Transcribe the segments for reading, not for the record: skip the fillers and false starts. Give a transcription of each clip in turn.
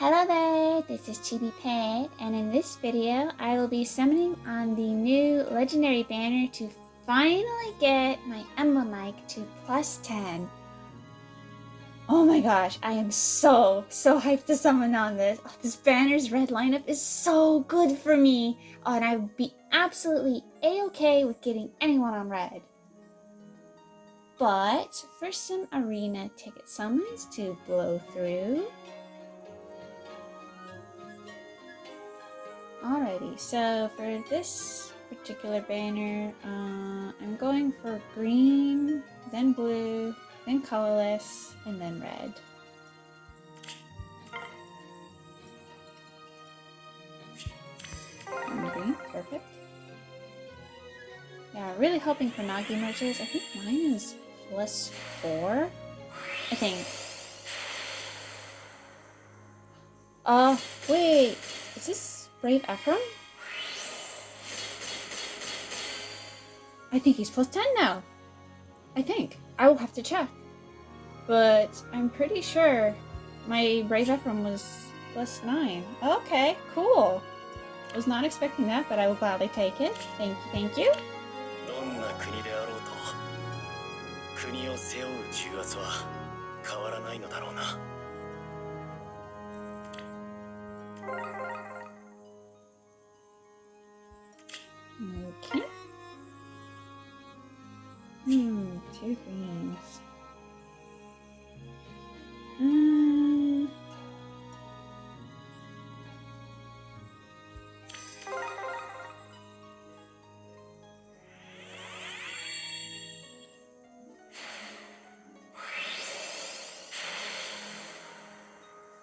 Hello there, this is Chibi Pet, and in this video I will be summoning on the new legendary banner to finally get my Emblem mic to +10. Oh my gosh, I am so hyped to summon on this. Oh, this banner's red lineup is so good for me. Oh, and I would be absolutely a-okay with getting anyone on red. But for some arena ticket summons to blow through. Alrighty, so for this particular banner, I'm going for green, then blue, then colorless, and then red. And green, perfect. Yeah, really hoping for Nagi merges. I think mine is +4, I think. Wait, is this Brave Ephraim? I think he's +10 now. I think. I will have to check. But I'm pretty sure my Brave Ephraim was +9. Okay, cool. Was not expecting that, but I will gladly take it. Thank you, thank you. Okay. 2 greens.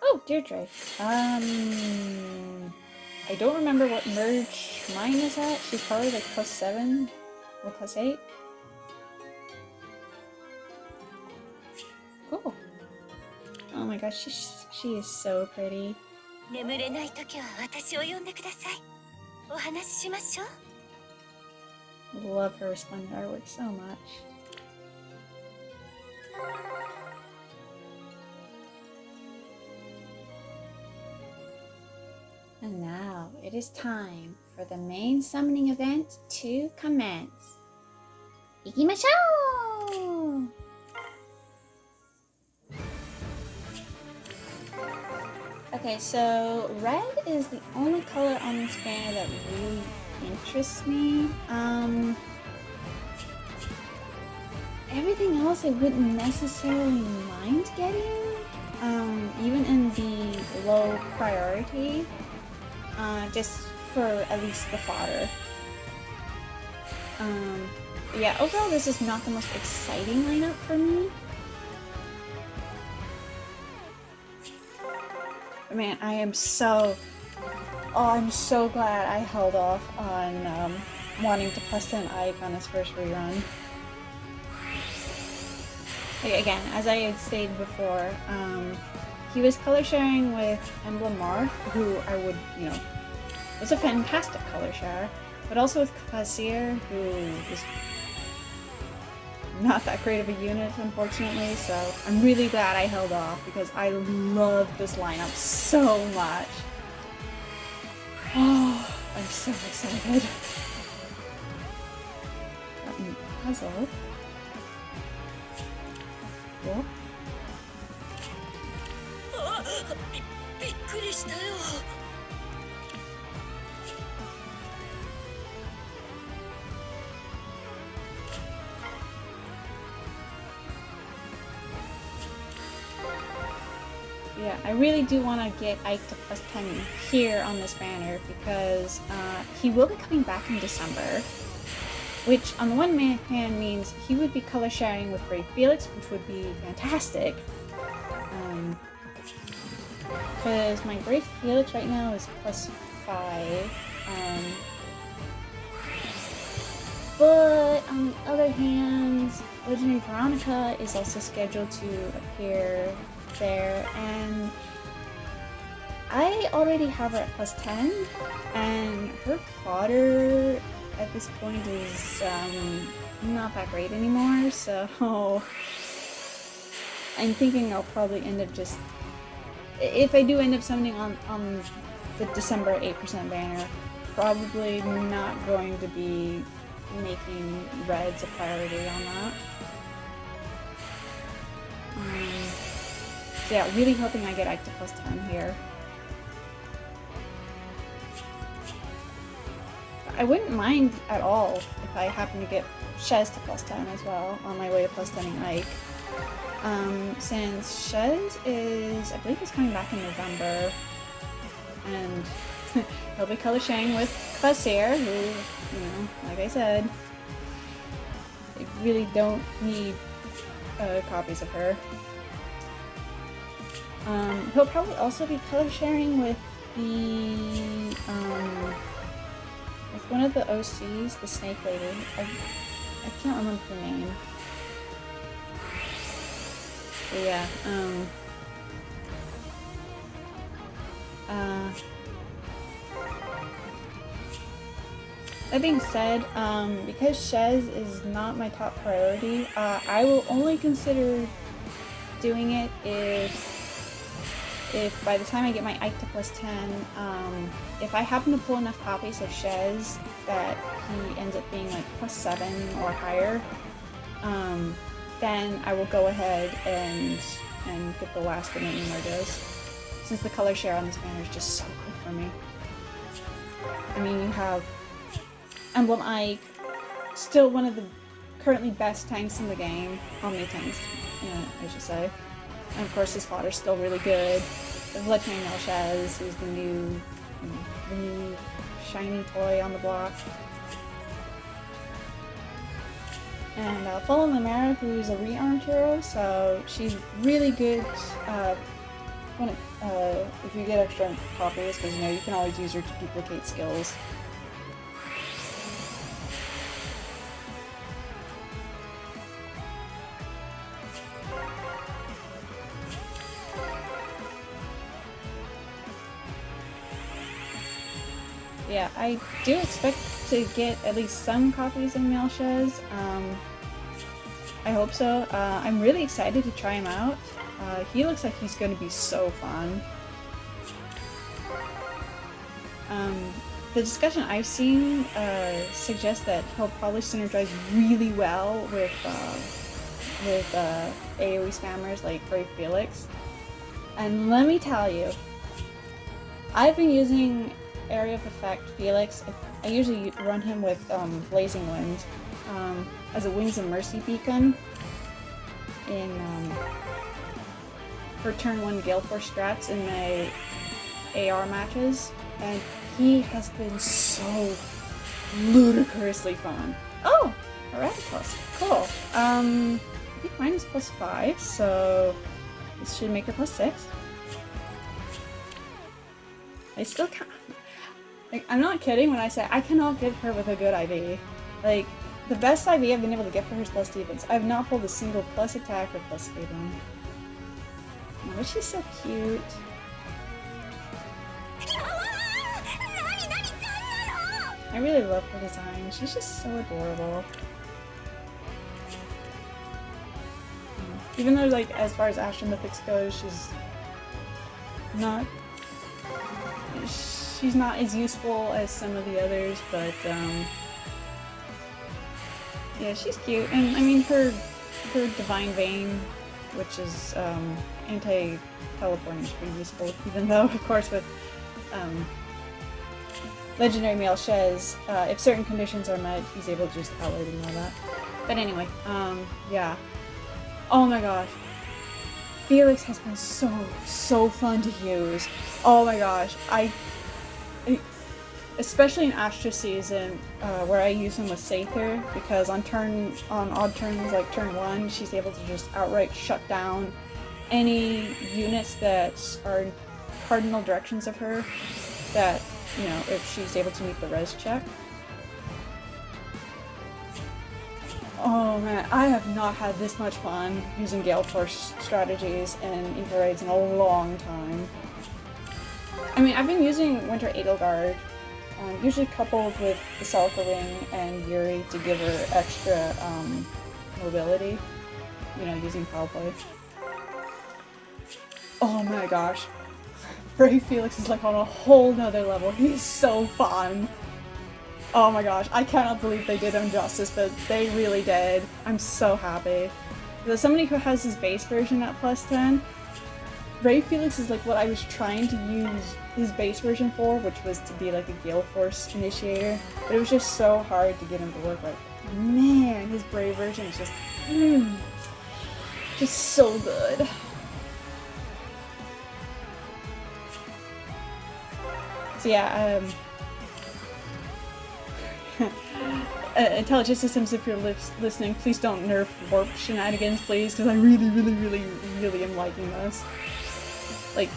Oh, Deirdre. I don't remember what merge mine is at. She's probably like +7 or +8. Cool. Oh my gosh, she is so pretty. Love her resplendent artwork so much. And now it is time for the main summoning event to commence. Ikimashou! Okay, so red is the only color on this banner that really interests me. Everything else I wouldn't necessarily mind getting, even in the low priority. Just for at least the fodder. Yeah, overall this is not the most exciting lineup for me. Man, I'm so glad I held off on wanting to +10 Ike on his first rerun. Again, as I had stated before, he was color sharing with Emblem who I would, was a fantastic color share, but also with Kassir, who is not that great of a unit, unfortunately, so I'm really glad I held off because I love this lineup so much. Oh, I'm so excited. Got me puzzle. Cool. Yeah, I really do want to get Ike to +10 here on this banner because he will be coming back in December, which on the one hand means he would be color sharing with Brave Felix, which would be fantastic. Because my Brave Felix right now is +5. But on the other hand, Legendary Veronica is also scheduled to appear there, and I already have her at +10, and her fodder at this point is not that great anymore, so I'm thinking I'll probably end up just if I do end up summoning on the December 8% banner, probably not going to be making reds a priority on that. So yeah, really hoping I get Ike to +10 here. I wouldn't mind at all if I happen to get Shez to +10 as well on my way to +10ing Ike. Since Shez is, I believe he's coming back in November, and he'll be color sharing with Fussier, who, you know, like I said, I really don't need copies of her. He'll probably also be color sharing with the with one of the OCs, the snake lady. I can't remember her name. But yeah, that being said, because Shez is not my top priority, I will only consider doing it if by the time I get my Ike to +10, if I happen to pull enough copies of Shez that he ends up being like +7 or higher, then I will go ahead and get the last of the emerges, since the color share on this banner is just so good for me. I mean, you have Emblem Ike, still one of the currently best tanks in the game, omni-tanks, I should say. And of course his fodder's still really good. The legendary male Shez, who's the new shiny toy on the block. And Follow Lamera, who's a rearmed hero, so she's really good if you get extra copies, because you know you can always use her to duplicate skills. Yeah, I do expect to get at least some copies of male Shez. I hope so. I'm really excited to try him out. He looks like he's going to be so fun. The discussion I've seen suggests that he'll probably synergize really well with AoE spammers like Brave Felix. And let me tell you, I've been using Area of Effect Felix. I usually run him with Blazing Wind as a Wings of Mercy beacon for turn 1 Gale Force strats in my AR matches, and he has been so ludicrously fun. Oh, Arval, cool. I think mine is +5, so this should make her +6. I still can't. Like, I'm not kidding when I say I cannot get her with a good IV. Like, the best IV I've been able to get for her is plus defense. I've not pulled a single plus attack or plus speed one. Oh, but she's so cute. I really love her design. She's just so adorable. Even though, like, as far as Astro Mythics goes, she's not as useful as some of the others, but yeah, she's cute. And I mean, her Divine Vein, which is anti-teleporting, is pretty useful, even though, of course, with legendary male Shez, if certain conditions are met, he's able to just outload and all that. But anyway, yeah. Oh my gosh. Felix has been so fun to use. Oh my gosh. Especially in Astra season, where I use him with Sather, because on odd turns like turn 1, she's able to just outright shut down any units that are in cardinal directions of her, that, you know, if she's able to meet the res check. Oh man, I have not had this much fun using Gale Force strategies and Eagle Raids in a long time. I mean, I've been using Winter Edelgard, usually coupled with the Celica Ring and Yuri to give her extra mobility, you know, using Foul Play. Oh my gosh. Brave Felix is like on a whole nother level. He's so fun. Oh my gosh, I cannot believe they did him justice, but they really did. I'm so happy. As somebody who has his base version at +10, Brave Felix is like what I was trying to use his base version for, which was to be like a Gale Force initiator, but it was just so hard to get him to work. Like, man, his Brave version is just so good. So yeah, Intelligent Systems, if you're listening, please don't nerf warp shenanigans, please, because I really, really, really, really am liking this. Like,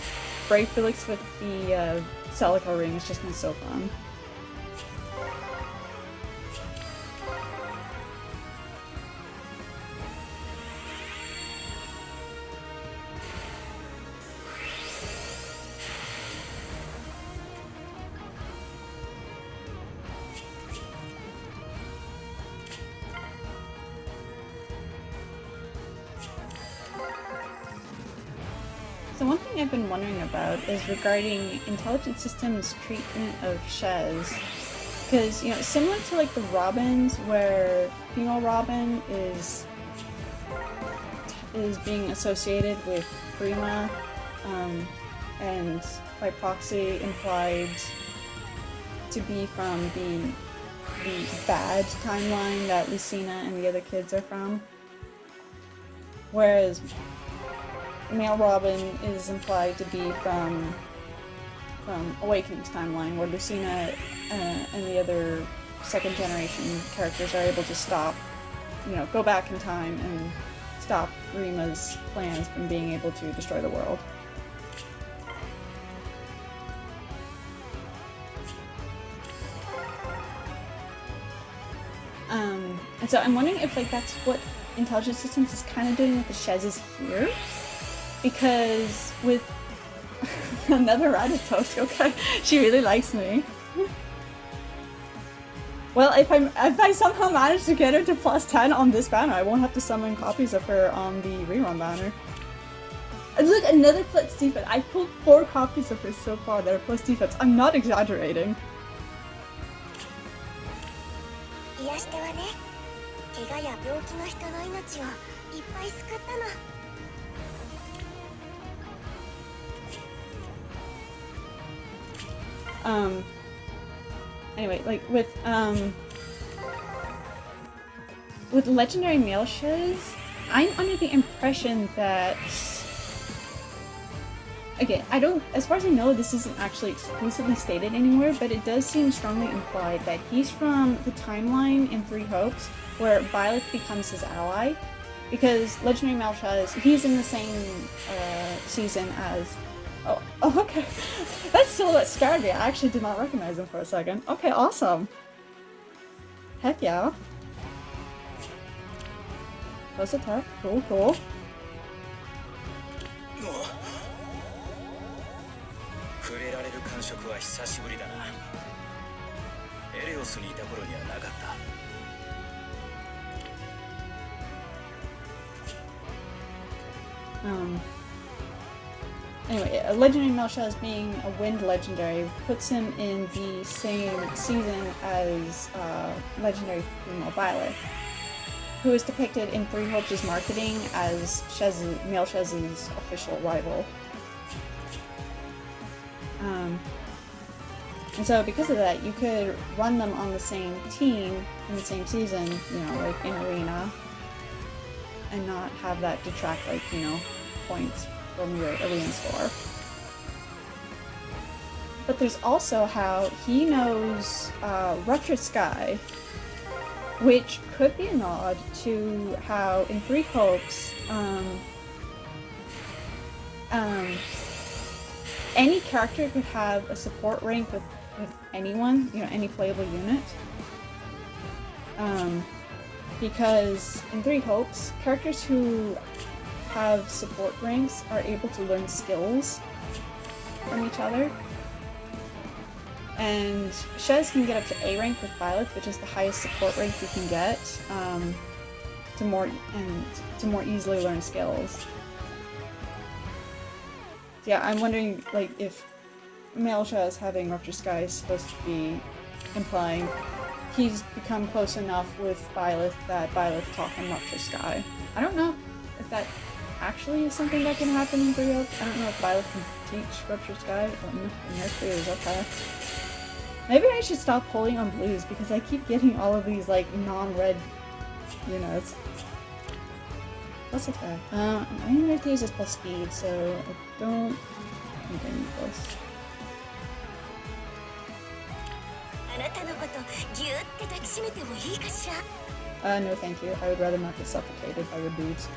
Brave Felix with the Celica ring has just been so fun. So one thing I've been wondering about is regarding Intelligent Systems' treatment of Shez. Because, you know, similar to like the Robins, where female Robin is being associated with Prima, and by proxy implied to be from the bad timeline that Lucina and the other kids are from. Whereas male Robin is implied to be from Awakening's timeline, where Lucina and the other second generation characters are able to stop, you know, go back in time and stop Rima's plans from being able to destroy the world. And so I'm wondering if like that's what Intelligent Systems is kind of doing with the Shez's here. Because with another Ratatosk, okay, she really likes me. Well, if I somehow manage to get her to +10 on this banner, I won't have to summon copies of her on the rerun banner. And look, another plus defense. I pulled 4 copies of her so far that are plus defense. I'm not exaggerating. Anyway, like with legendary male Shez, I'm under the impression that, again, I don't, as far as I know, this isn't actually explicitly stated anywhere, but it does seem strongly implied that he's from the timeline in Three Hopes where Byleth becomes his ally, because legendary male Shez, he's in the same season as. Oh, okay. That silhouette scared me. I actually did not recognize him for a second. Okay, awesome. Heck yeah. Close attack. Cool, cool. Anyway, a legendary male Shez being a wind legendary puts him in the same season as legendary female Byleth, who is depicted in Three Hopes' marketing as male Shez's official rival. And so because of that, you could run them on the same team in the same season, you know, like in Arena, and not have that detract, like, you know, points from your arena score. But there's also how he knows Ruptured Sky, which could be a nod to how in Three Hopes, any character could have a support rank with anyone, you know, any playable unit. Because in Three Hopes, characters who have support ranks are able to learn skills from each other. And Shez can get up to A rank with Byleth, which is the highest support rank you can get, to more easily learn skills. So yeah, I'm wondering like if male Shez having Rupture Sky is supposed to be implying he's become close enough with Byleth that Byleth taught him Rupture Sky. I don't know if that actually is something that can happen in 3 I don't know if Byleth can teach Rupture Sky, but in their clues, okay. Maybe I should stop pulling on blues because I keep getting all of these like non-red units. Plus attack. My unit is plus speed, so I don't think I need this. No thank you. I would rather not get suffocated by your boobs.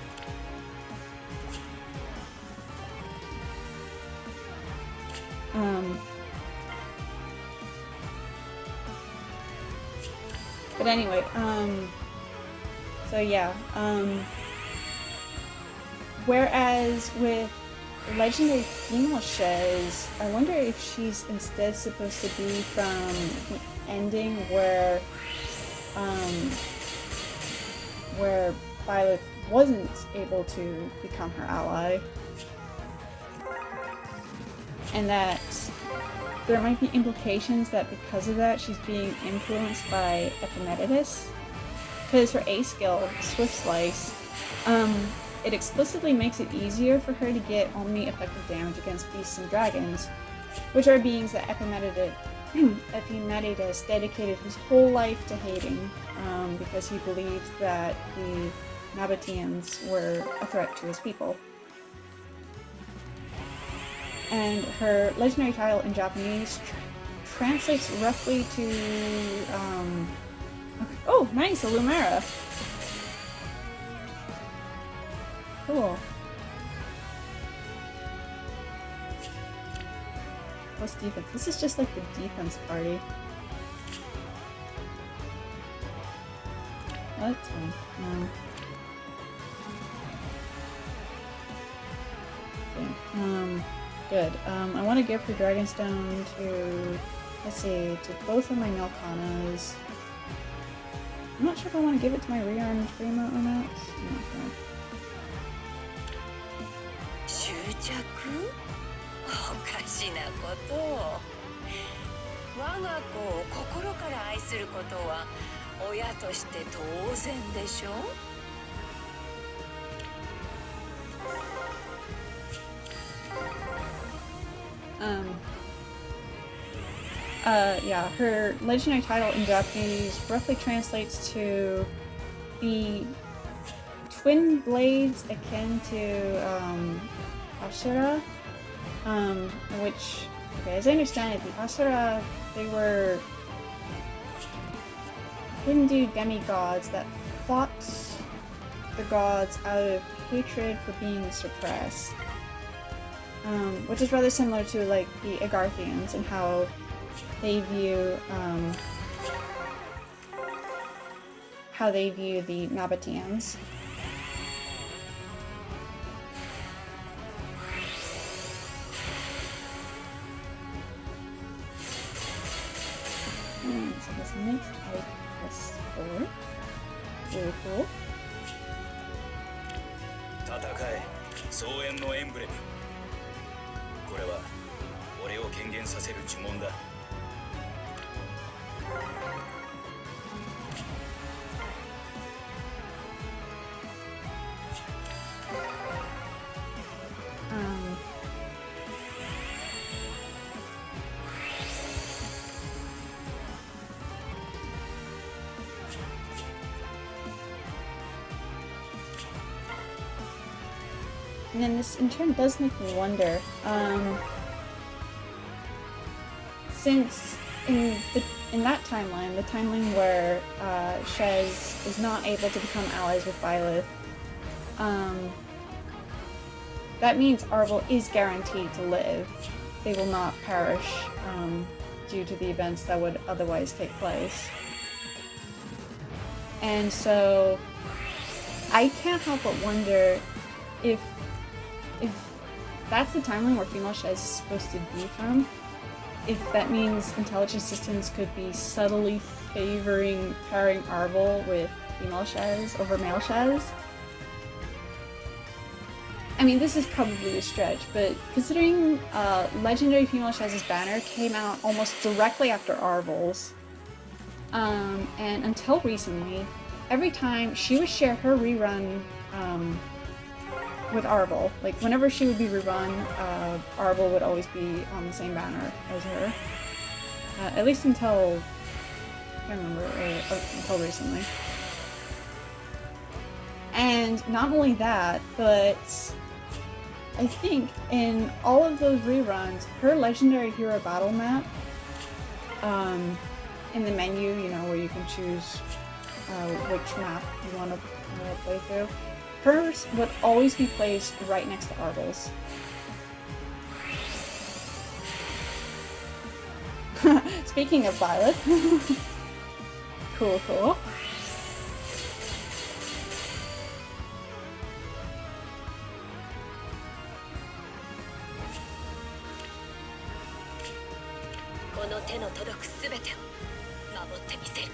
But anyway, so yeah, whereas with legendary female Shez, I wonder if she's instead supposed to be from the ending where Violet wasn't able to become her ally, and that there might be implications that because of that she's being influenced by Epimetidas, because her A skill, Swift Slice, it explicitly makes it easier for her to get only effective damage against beasts and dragons, which are beings that Epimetidas dedicated his whole life to hating, because he believed that the Nabateans were a threat to his people. And her legendary title in Japanese translates roughly to, oh, nice, a Lumera. Cool. Plus defense. This is just like the defense party. Oh, that's fine. Okay. Good. I want to give her Dragonstone to, let's see, to both of my Melkanas. I'm not sure if I want to give it to my rearmed Primo or not. I'm not sure. おかしなことを。我が子を心から愛することは親として当然でしょ。Yeah, her legendary title in Japanese roughly translates to the twin blades akin to Asura, which, okay, as I understand it, the Asura, they were Hindu demigods that fought the gods out of hatred for being suppressed, which is rather similar to like the Agarthians and how they view the Nabateans. So this makes like this 4. Very cool. 戦え、草原のエンブレム。これは俺を権限させる呪文だ。And then this in turn does make me wonder, since in that timeline, the timeline where Shez is not able to become allies with Byleth, that means Arval is guaranteed to live. They will not perish due to the events that would otherwise take place. And so I can't help but wonder if that's the timeline where female Shez is supposed to be from, if that means intelligence systems could be subtly favoring pairing Arval with female Shez over male Shez. I mean, this is probably a stretch, but considering Legendary Female Shez's banner came out almost directly after Arval's, and until recently, every time she would share her rerun with Arval, like whenever she would be rerun, Arval would always be on the same banner as her. At least until, I can't remember, until recently. And not only that, but I think in all of those reruns, her Legendary Hero Battle map, in the menu, you know, where you can choose which map you want to play through, hers would always be placed right next to Arval's. Speaking of Violet, cool. この手の届くすべてを守ってみせる。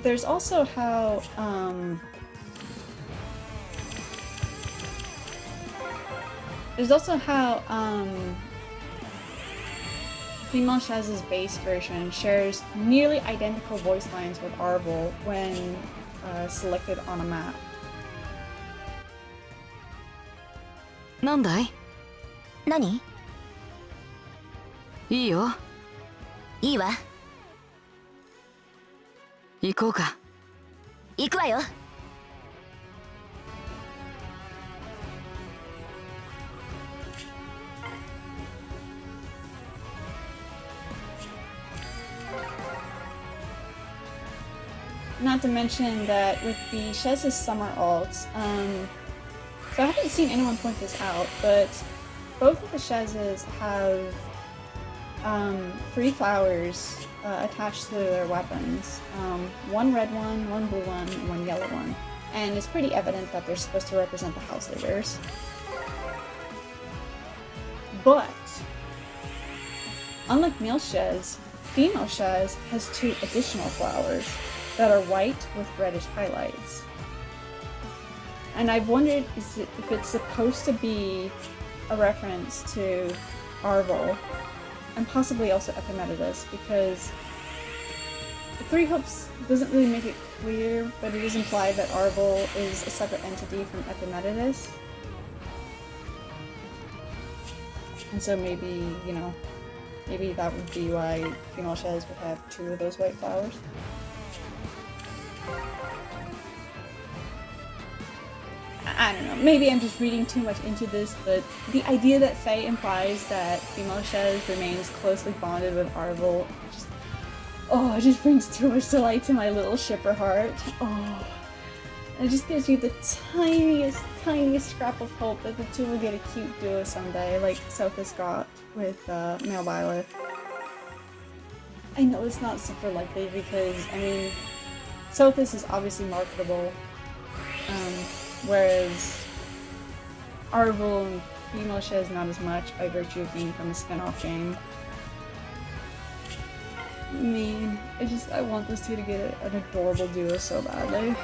There's also how Female Shez's base version shares nearly identical voice lines with Arval when selected on a map. なんだい？何？いいよ。いいわ。行こうか。行くわよ。Not to mention that with the Shez's summer alts, so I haven't seen anyone point this out, but both of the Shez's have 3 flowers attached to their weapons. One red one, one blue one, and one yellow one. And it's pretty evident that they're supposed to represent the house leaders. But, unlike male Shez, female Shez has 2 additional flowers that are white with reddish highlights. And I've wondered if it's supposed to be a reference to Arval, and possibly also Epimetidas, because Three Hopes doesn't really make it clear, but it is implied that Arval is a separate entity from Epimetidas. And so maybe, you know, maybe that would be why female Shez would have 2 of those white flowers. I don't know, maybe I'm just reading too much into this, but the idea that Faye implies that female Shez remains closely bonded with Arval, it just brings too much delight to my little shipper heart. Oh, it just gives you the tiniest scrap of hope that the 2 will get a cute duo someday, like Sophus got with male Violet. I know it's not super likely because, I mean, Sophus is obviously marketable, whereas Arval and female Shez not as much by virtue of being from a spin-off game. I mean, I want those 2 to get an adorable duo so badly.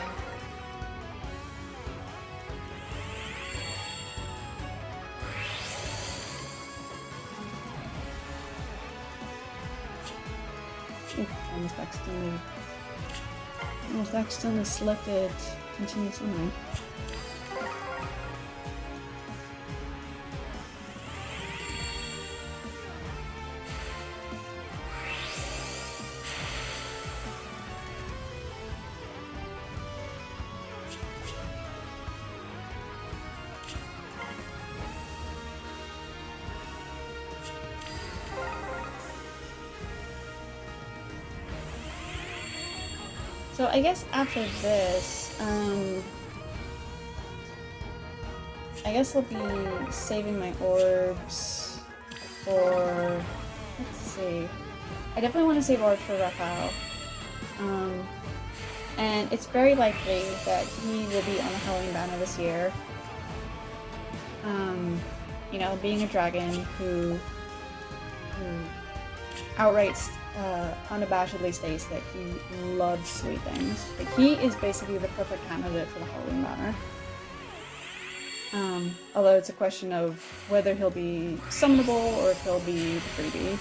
Ooh, almost accidentally selected continue summoning. So I guess after this, I guess I'll be saving my orbs for, let's see, I definitely want to save orbs for Arval. And it's very likely that he will be on the Halloween banner this year. You know, being a dragon who outright unabashedly states that he loves sweet things. Like, he is basically the perfect candidate for the Halloween banner. Although it's a question of whether he'll be summonable or if he'll be the freebie.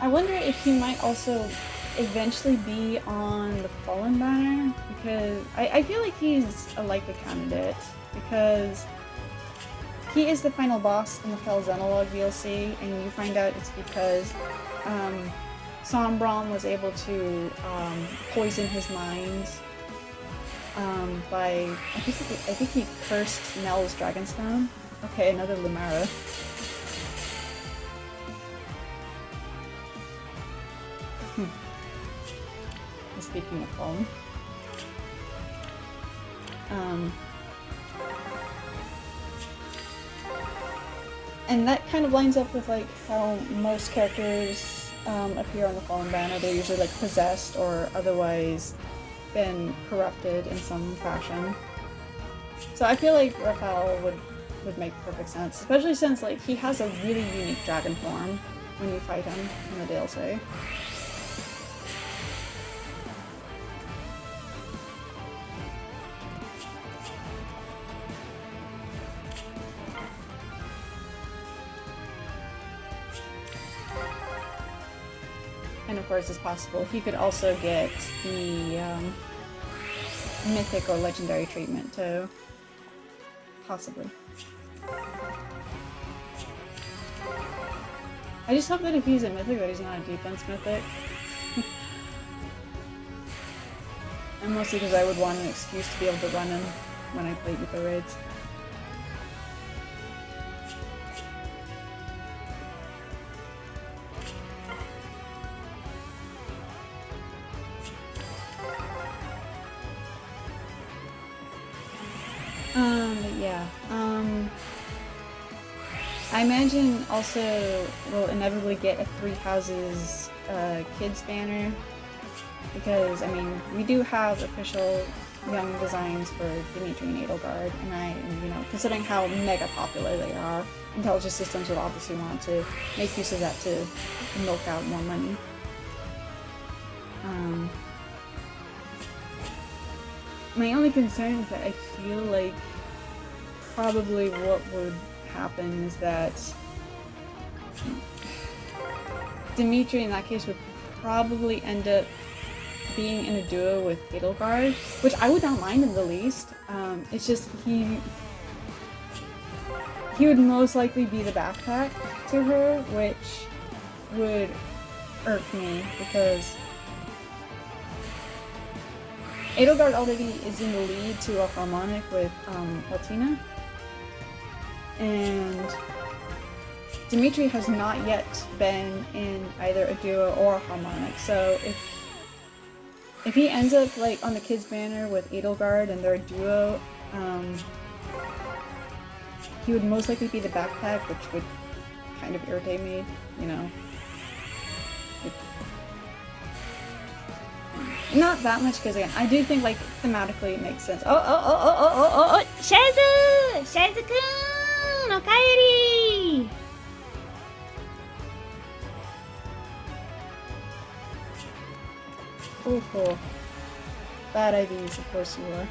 I wonder if he might also eventually be on the Fallen banner, because I feel like he's a likely candidate, because he is the final boss in the Fell Xenologue DLC, and you find out it's because Sombron was able to poison his mind by, I think he cursed Nell's Dragonstone. Okay, another Lumara. Speaking of Fallen. And that kind of lines up with like how most characters appear on the Fallen banner. They're usually like possessed or otherwise been corrupted in some fashion. So I feel like Arval would make perfect sense, especially since like he has a really unique dragon form when you fight him in the DLC. And of course, it's possible he could also get the mythic or legendary treatment too. Possibly. I just hope that if he's a mythic, that he's not a defense mythic. And mostly because I would want an excuse to be able to run him when I play Ether raids. I imagine also we'll inevitably get a Three Houses kids banner, because I mean we do have official young designs for Dimitri and Edelgard, and you know, considering how mega popular they are, Intelligent Systems would obviously want to make use of that to milk out more money. My only concern is that I feel like probably what would happen is that Dimitri in that case would probably end up being in a duo with Edelgard, which I would not mind in the least. It's just he would most likely be the backpack to her, which would irk me because Edelgard already is in the lead to a harmonic with Altina. And Dimitri has not yet been in either a duo or a harmonic, so if he ends up like on the kids banner with Edelgard and they're a duo, he would most likely be the backpack, which would kind of irritate me, you know. Not that much, because again, I do think like thematically it makes sense. Oh, Shez! Shez-kun! Okaeri! cool. Bad IVs, of course you are.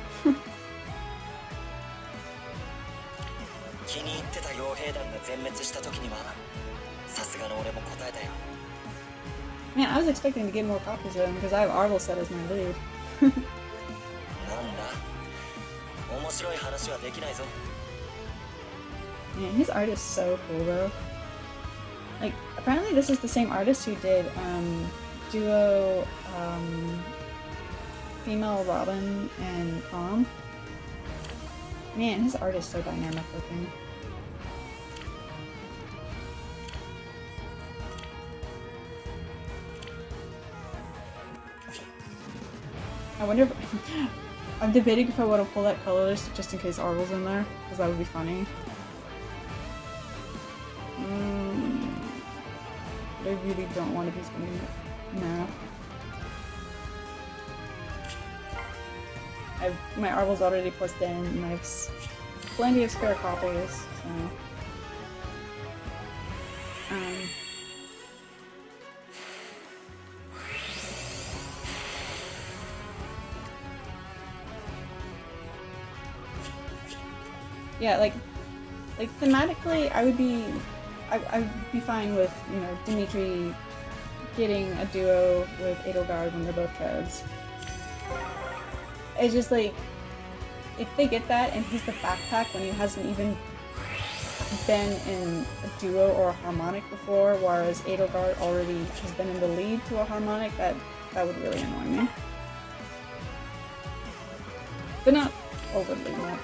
Man, I was expecting to get more copies of him because I have Arval set as my lead. Man, his art is so cool though. Like, apparently this is the same artist who did duo female Robin and Calm. Man, his art is so dynamic looking. I wonder if I'm debating if I want to pull that color list just in case Arval's in there, because that would be funny. I really don't want to be spending it. No. my Arval's already plus in, and I have plenty of spare copies, so... Yeah, like thematically, I'd be fine with, you know, Dimitri getting a duo with Edelgard when they're both Shez. It's just like, if they get that and he's the backpack when he hasn't even been in a duo or a harmonic before, whereas Edelgard already has been in the lead to a harmonic, that would really annoy me. But not overly much.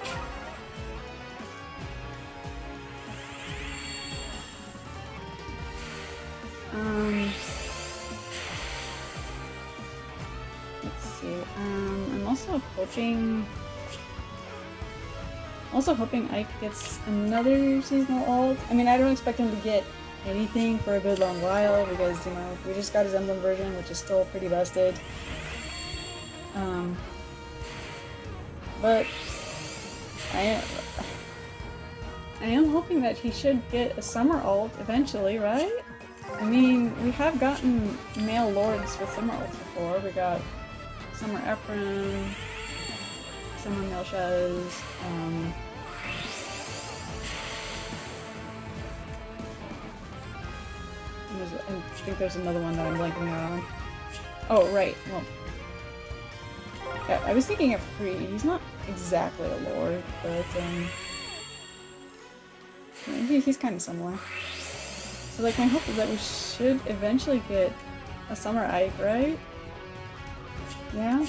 Let's see. I'm also hoping Ike gets another seasonal ult. I mean, I don't expect him to get anything for a good long while because, you know, we just got his Emblem version, which is still pretty busted. But I am hoping that he should get a summer ult eventually, right? I mean, we have gotten male lords with summer ults before. We got Summer Ephraim, Summer male Shez, I think there's another one that I'm blanking out on. Oh, right, well... Yeah, I was thinking of 3. He's not exactly a lord, but, he's kind of similar. So, like, my hope is that we should eventually get a Summer Ike, right? Yeah?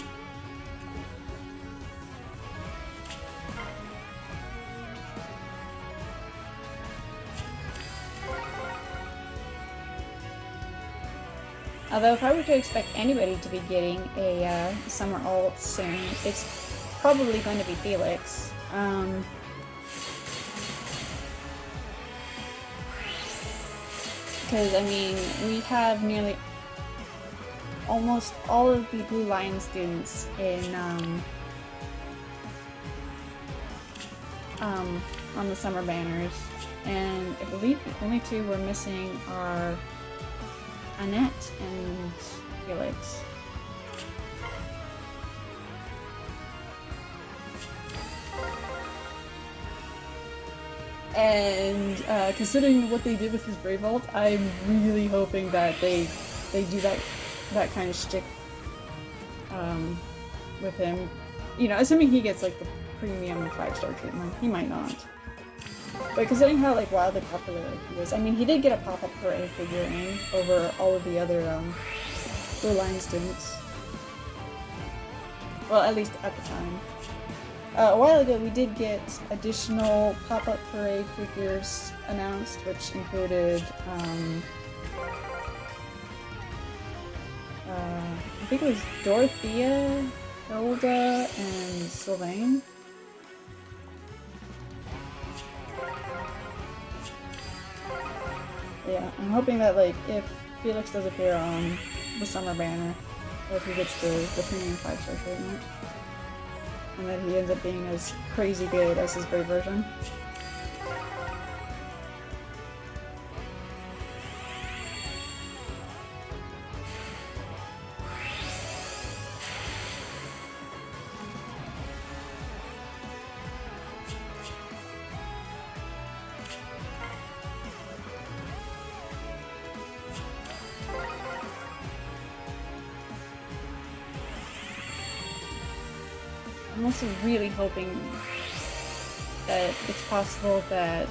Although, if I were to expect anybody to be getting a Summer ult soon, it's probably going to be Felix. Because, I mean, we have nearly almost all of the Blue Lion students in, on the summer banners, and I believe the only 2 we're missing are Annette and Felix. And considering what they did with his Brave Vault, I'm really hoping that they do that kind of shtick with him. You know, assuming he gets like the premium 5-star treatment. He might not. But considering how like wildly popular he is, I mean, he did get a pop-up parade figurine over all of the other Blue Lion students. Well, at least at the time. A while ago, we did get additional pop-up parade figures announced, which included, I think it was Dorothea, Hilda, and Sylvain. Yeah, I'm hoping that, like, if Felix does appear on the summer banner, or if he gets the premium 5-star treatment, and that he ends up being as crazy good as his Brave version. I'm also really hoping that it's possible that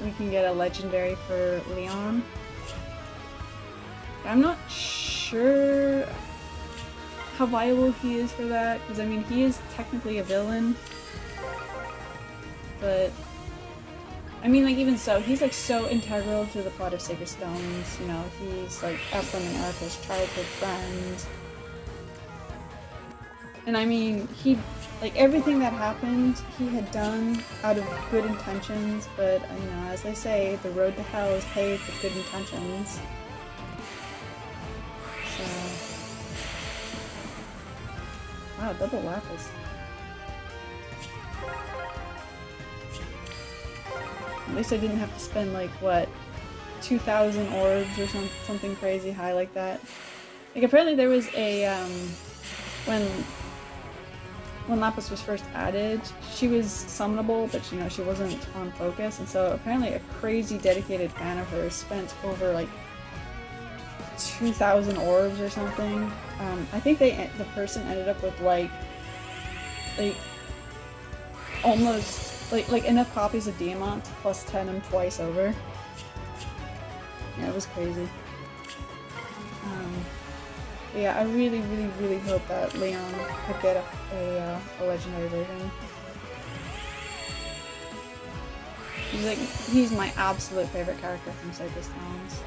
we can get a legendary for Leon. I'm not sure how viable he is for that, because I mean, he is technically a villain, but I mean, like, even so, he's like so integral to the plot of Sacred Stones, you know, he's like Ephraim and Erica's childhood friend. And I mean, he, like, everything that happened, he had done out of good intentions, but, you know, as they say, the road to hell is paved with good intentions. So... Wow, Wow, double lapis. At least I didn't have to spend like what, 2,000 orbs or something crazy high like that. Like apparently there was a when Lapis was first added, she was summonable, but you know she wasn't on focus, and so apparently a crazy dedicated fan of hers spent over like 2,000 orbs or something. I think the person ended up with like almost like enough copies of Diamant to plus 10 them twice over. Yeah, it was crazy. But yeah, I really, really, really hope that Leon could get a legendary version. He's my absolute favorite character from Cypress Towns.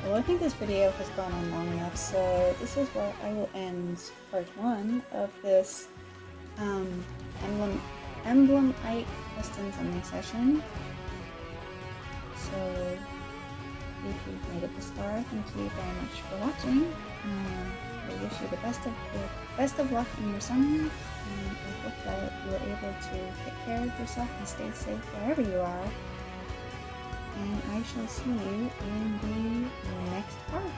Well, I think this video has gone on long enough, so this is where I will end part 1 of this Emblem Ike custom summon session. So, if you've made it this far, thank you very much for watching. I wish you the best of luck in your summoning, and I hope that you are able to take care of yourself and stay safe wherever you are. And I shall see you in the next part.